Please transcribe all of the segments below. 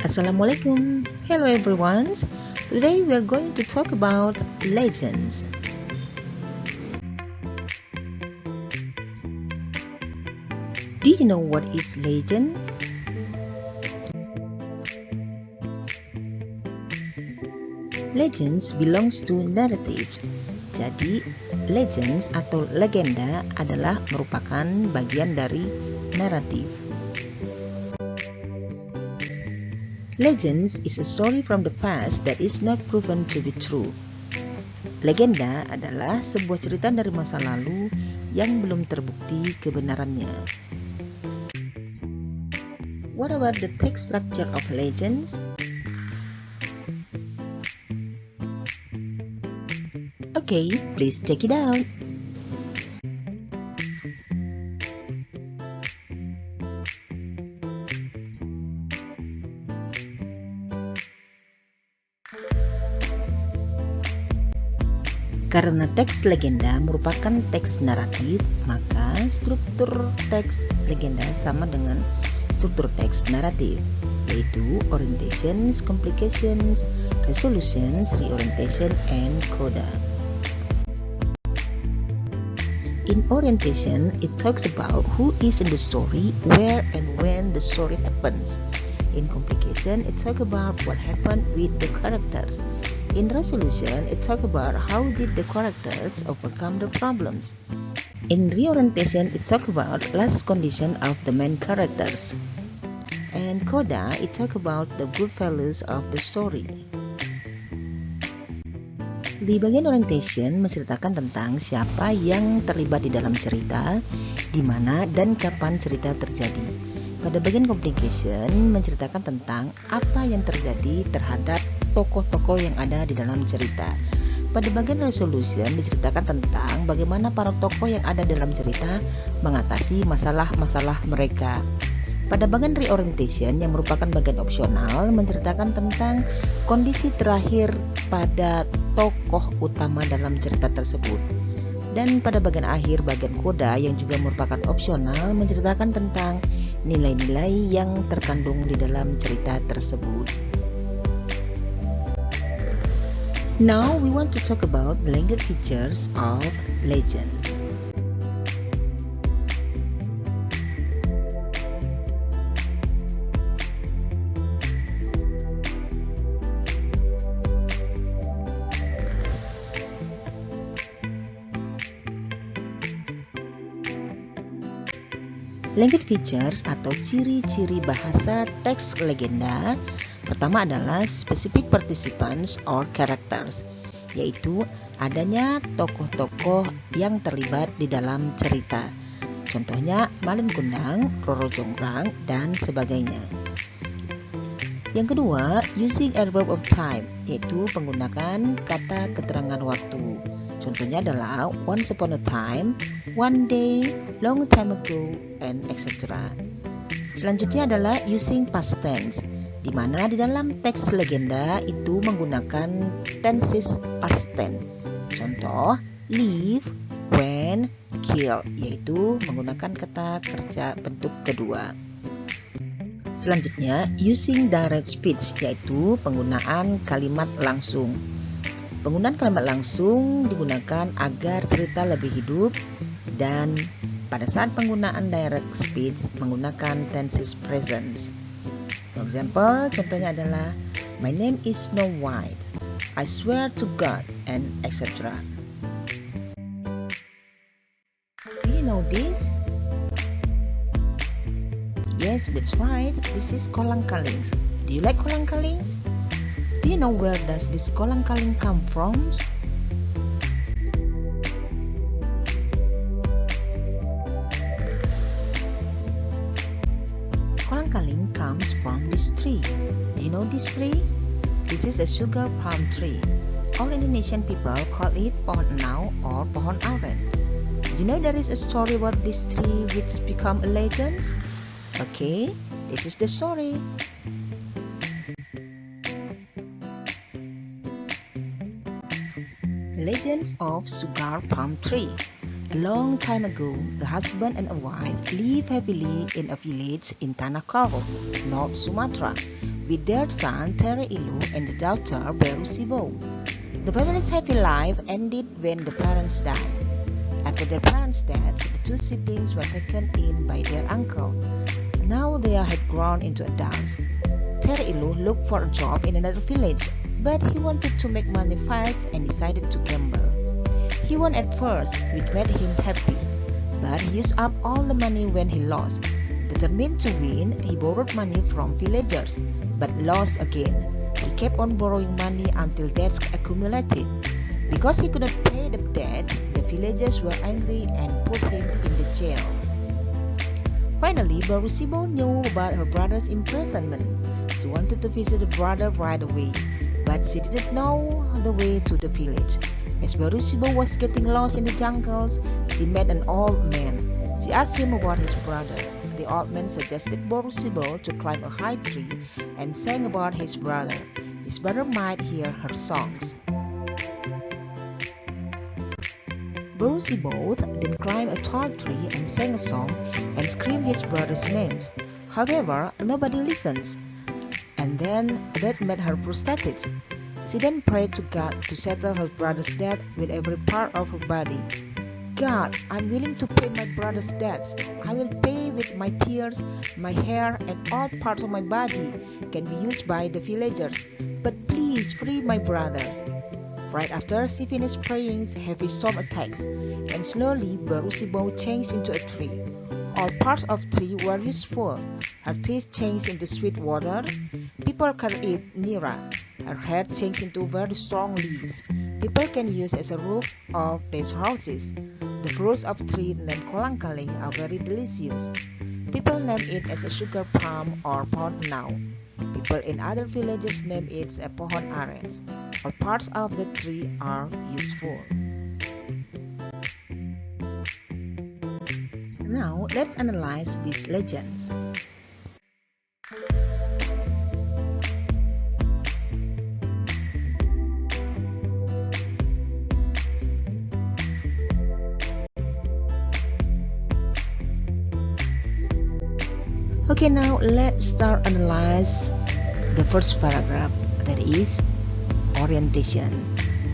Assalamualaikum. Hello everyone. Today we are going to talk about legends. Do you know what is legend? Legends belongs to narratives. Jadi, legends atau legenda adalah merupakan bagian dari naratif. Legends is a story from the past that is not proven to be true. Legenda adalah sebuah cerita dari masa lalu yang belum terbukti kebenarannya. What about the text structure of legends? Okay, please check it out. Karena teks legenda merupakan teks naratif, maka struktur teks legenda sama dengan struktur teks naratif, yaitu orientations, complications, resolutions, reorientation, and coda. In orientation, it talks about who is in the story, where and when the story happens. In complication, it talks about what happened with the characters. In resolution, it talks about how did the characters overcome the problems. In reorientation, it talks about last condition of the main characters. And coda, it talks about the good values of the story. Di bagian orientation menceritakan tentang siapa yang terlibat di dalam cerita, di mana dan kapan cerita terjadi. Pada bagian complication menceritakan tentang apa yang terjadi terhadap tokoh-tokoh yang ada di dalam cerita. Pada bagian resolution diceritakan tentang bagaimana para tokoh yang ada dalam cerita mengatasi masalah-masalah mereka. Pada bagian reorientation yang merupakan bagian opsional menceritakan tentang kondisi terakhir pada tokoh utama dalam cerita tersebut. Dan pada bagian akhir, bagian coda yang juga merupakan opsional menceritakan tentang nilai-nilai yang terkandung di dalam cerita tersebut. Now we want to talk about the language features of legends. Language features atau ciri-ciri bahasa teks legenda pertama adalah specific participants or characters, yaitu adanya tokoh-tokoh yang terlibat di dalam cerita. Contohnya Malin Kundang, Roro Jonggrang, dan sebagainya. Yang kedua, using adverb of time, yaitu penggunaan kata keterangan waktu. Contohnya adalah once upon a time, one day, long time ago, and etc. Selanjutnya adalah using past tense, di mana di dalam teks legenda itu menggunakan tenses past tense. Contoh, live, when, kill, yaitu menggunakan kata kerja bentuk kedua. Selanjutnya, using direct speech, yaitu penggunaan kalimat langsung. Penggunaan kalimat langsung digunakan agar cerita lebih hidup, dan pada saat penggunaan direct speech menggunakan tenses present. For example, contohnya adalah my name is Snow White, I swear to God, and etc. Do you know this? Yes, that's right. This is kolang-kaling. Do you like kolang-kaling? Do you know where does this kolang-kaling come from? Kolang-kaling comes from this tree. Do you know this tree? This is a sugar palm tree. All Indonesian people call it pohon enau or pohon aren. Do you know there is a story about this tree which become a legend? Okay, this is the story. Legends of Sugar Palm Tree. A long time ago, a husband and a wife lived happily in a village in Tanah Karo, North Sumatra, with their son Terry Ilu and the daughter Beru Sibo. The family's happy life ended when the parents died. After their parents' deaths, the two siblings were taken in by their uncle. Now they had grown into adults. Terry Ilu looked for a job in another village, but he wanted to make money fast and decided to gamble. He won at first, which made him happy, but he used up all the money when he lost. Determined to win, he borrowed money from villagers, but lost again. He kept on borrowing money until debts accumulated. Because he could not pay the debt, the villagers were angry and put him in the jail. Finally, Beru Sibo knew about her brother's imprisonment. She wanted to visit her brother right away, but she didn't know the way to the village. As Beru Sibo was getting lost in the jungles, she met an old man. She asked him about his brother. The old man suggested Beru Sibo to climb a high tree and sang about his brother. His brother might hear her songs. Beru Sibo then climbed a tall tree and sang a song and screamed his brother's names. However, nobody listens, and then that made her frustrated. She then prayed to God to settle her brother's debt with every part of her body. God, I'm willing to pay my brother's debts. I will pay with my tears, my hair, and all parts of my body can be used by the villagers. But please free my brothers. Right after she finished praying, heavy storm attacks, and slowly Beru Sibo changed into a tree. All parts of tree were useful. Her teeth changed into sweet water. People can eat nira. Her hair changed into very strong leaves. People can use as a roof of their houses. The fruits of tree named kolang kaling are very delicious. People name it as a sugar palm or pohon nau. People in other villages name it a pohon aren. All parts of the tree are useful. Now let's analyze these legends. Okay, now let's start analyze the first paragraph, that is orientation.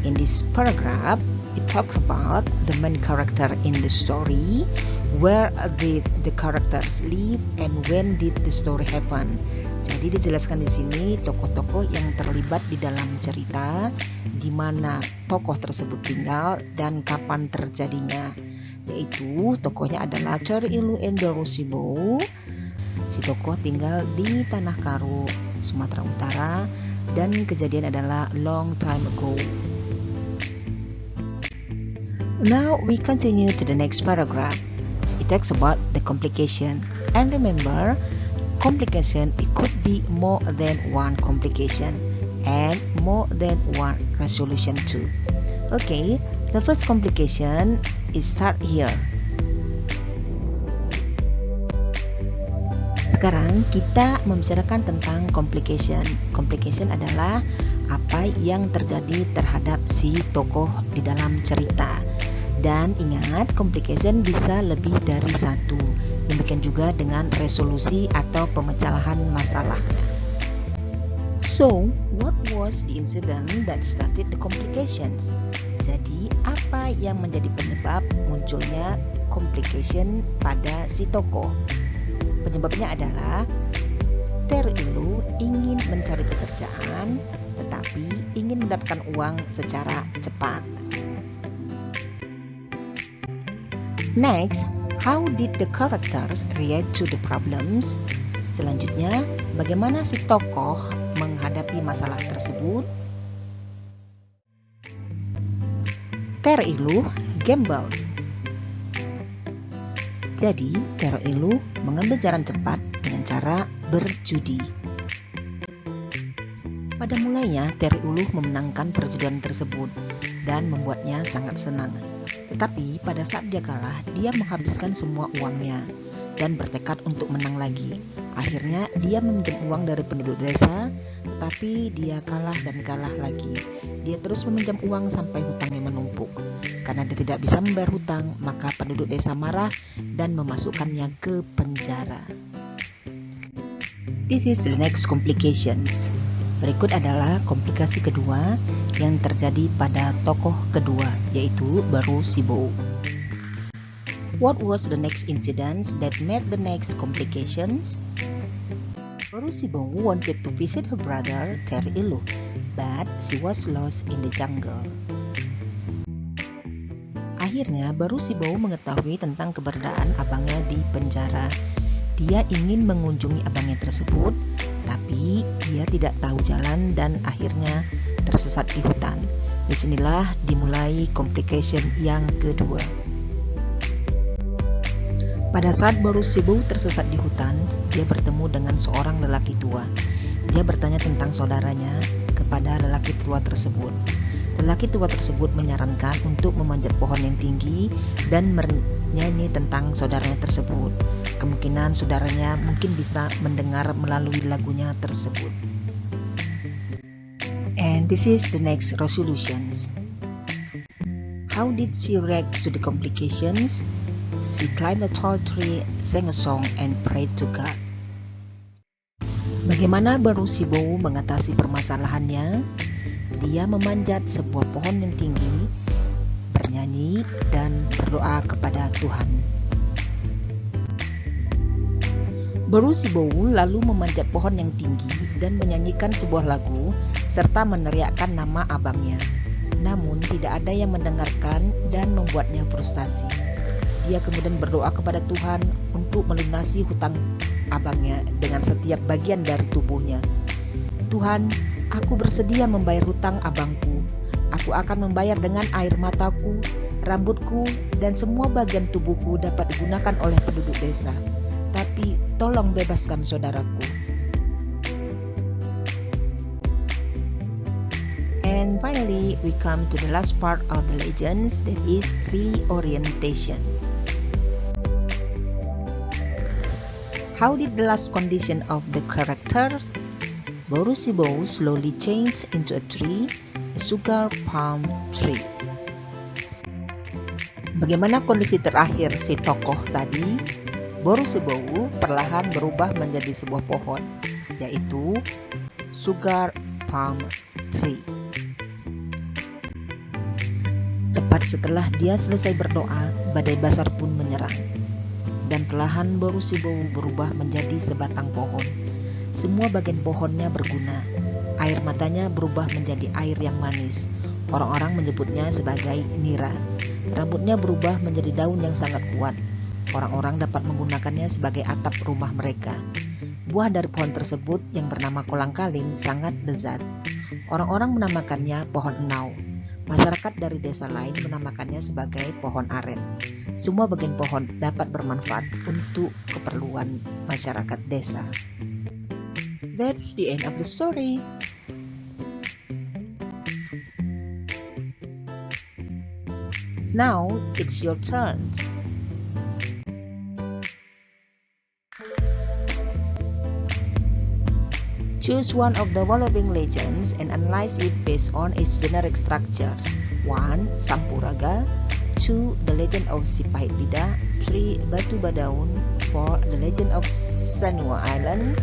In this paragraph, it talks about the main character in the story, where did the characters live and when did the story happen. Jadi dijelaskan di sini tokoh-tokoh yang terlibat di dalam cerita, di mana tokoh tersebut tinggal dan kapan terjadinya. Yaitu tokohnya adalah Terry Ilu and Beru Sibo. Si tokoh tinggal di Tanah Karo, Sumatera Utara, dan kejadian adalah long time ago. Now we continue to the next paragraph. It talks about the complication. And remember, complication, it could be more than one complication and more than one resolution too. Okay, the first complication is start here. Sekarang kita membicarakan tentang complication. Complication adalah apa yang terjadi terhadap si tokoh di dalam cerita. Dan ingat, complication bisa lebih dari satu. Demikian juga dengan resolusi atau pemecahan masalahnya. So, what was the incident that started the complications? Jadi, apa yang menjadi penyebab munculnya complication pada si tokoh? Penyebabnya adalah Terry Ilu ingin mencari pekerjaan, tetapi ingin mendapatkan uang secara cepat. Next, how did the characters react to the problems? Selanjutnya, bagaimana si tokoh menghadapi masalah tersebut? Terry Ilu gamble. Jadi, Terry Ilu mengambil jalan cepat dengan cara berjudi. Pada mulanya, Terry Ilu memenangkan perjudian tersebut dan membuatnya sangat senang. Tetapi pada saat dia kalah, dia menghabiskan semua uangnya dan bertekad untuk menang lagi. Akhirnya dia meminjam uang dari penduduk desa, tetapi dia kalah dan kalah lagi. Dia terus meminjam uang sampai hutangnya menumpuk. Karena dia tidak bisa membayar hutang, maka penduduk desa marah dan memasukkannya ke penjara. This is the next complications. Berikut adalah komplikasi kedua yang terjadi pada tokoh kedua, yaitu Baru Sibowo. What was the next incident that made the next complications? Baru Sibowo wanted to visit her brother Terry Ilu, but she was lost in the jungle. Akhirnya Baru Sibowo mengetahui tentang keberadaan abangnya di penjara. Dia ingin mengunjungi abangnya tersebut, tapi dia tidak tahu jalan dan akhirnya tersesat di hutan. Disinilah dimulai complication yang kedua. Pada saat Baru Sibowo tersesat di hutan, dia bertemu dengan seorang lelaki tua. Dia bertanya tentang saudaranya kepada lelaki tua tersebut. Lelaki tua tersebut menyarankan untuk memanjat pohon yang tinggi dan bernyanyi tentang saudaranya tersebut. Kemungkinan saudaranya mungkin bisa mendengar melalui lagunya tersebut. And this is the next resolutions. How did she react to the complications? She climbed a tall tree, sang a song, and prayed to God. Bagaimana Baru Sibowo mengatasi permasalahannya? Dia memanjat sebuah pohon yang tinggi, bernyanyi, dan berdoa kepada Tuhan. Baru Sibowo lalu memanjat pohon yang tinggi dan menyanyikan sebuah lagu serta meneriakkan nama abangnya. Namun tidak ada yang mendengarkan dan membuatnya frustasi. Dia kemudian berdoa kepada Tuhan untuk melunasi hutang abangnya dengan setiap bagian dari tubuhnya. Tuhan, aku bersedia membayar hutang abangku. Aku akan membayar dengan air mataku, rambutku, dan semua bagian tubuhku dapat digunakan oleh penduduk desa. Tapi tolong bebaskan saudaraku. And finally, we come to the last part of the legends, that is reorientation. How did the last condition of the characters? Baru Sibowo slowly changed into a tree, a sugar palm tree. Bagaimana kondisi terakhir si tokoh tadi? Baru Sibowo perlahan berubah menjadi sebuah pohon, yaitu sugar palm tree. Tepat setelah dia selesai berdoa, badai besar pun menyerang. Dan perlahan Baru Sibowo berubah menjadi sebatang pohon. Semua bagian pohonnya berguna. Air matanya berubah menjadi air yang manis. Orang-orang menyebutnya sebagai nira. Rambutnya berubah menjadi daun yang sangat kuat. Orang-orang dapat menggunakannya sebagai atap rumah mereka. Buah dari pohon tersebut yang bernama kolang-kaling sangat lezat. Orang-orang menamakannya pohon enau. Masyarakat dari desa lain menamakannya sebagai pohon aren. Semua bagian pohon dapat bermanfaat untuk keperluan masyarakat desa. That's the end of the story. Now it's your turn. Choose one of the following legends and analyze it based on its generic structures. 1. Sampuraga. 2. The Legend of Sipahit Lidah. 3. Batu Badaun. 4. The Legend of Sanua Island.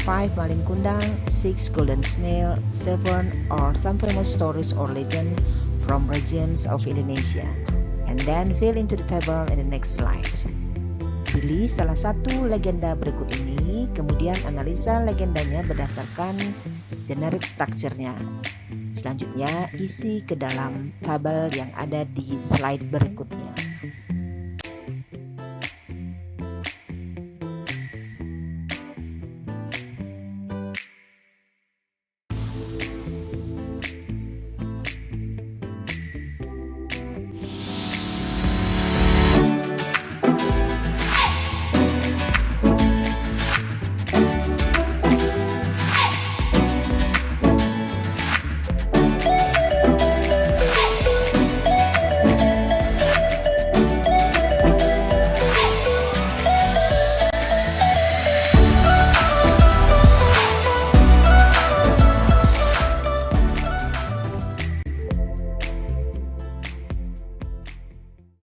5. Malin Kundang. 6. Golden Snail. 7. Or some famous stories or legend from regions of Indonesia. And then fill into the table in the next slides. Pilih salah satu legenda berikut ini, kemudian analisa legendanya berdasarkan generic structure-nya. Selanjutnya, isi ke dalam tabel yang ada di slide berikutnya.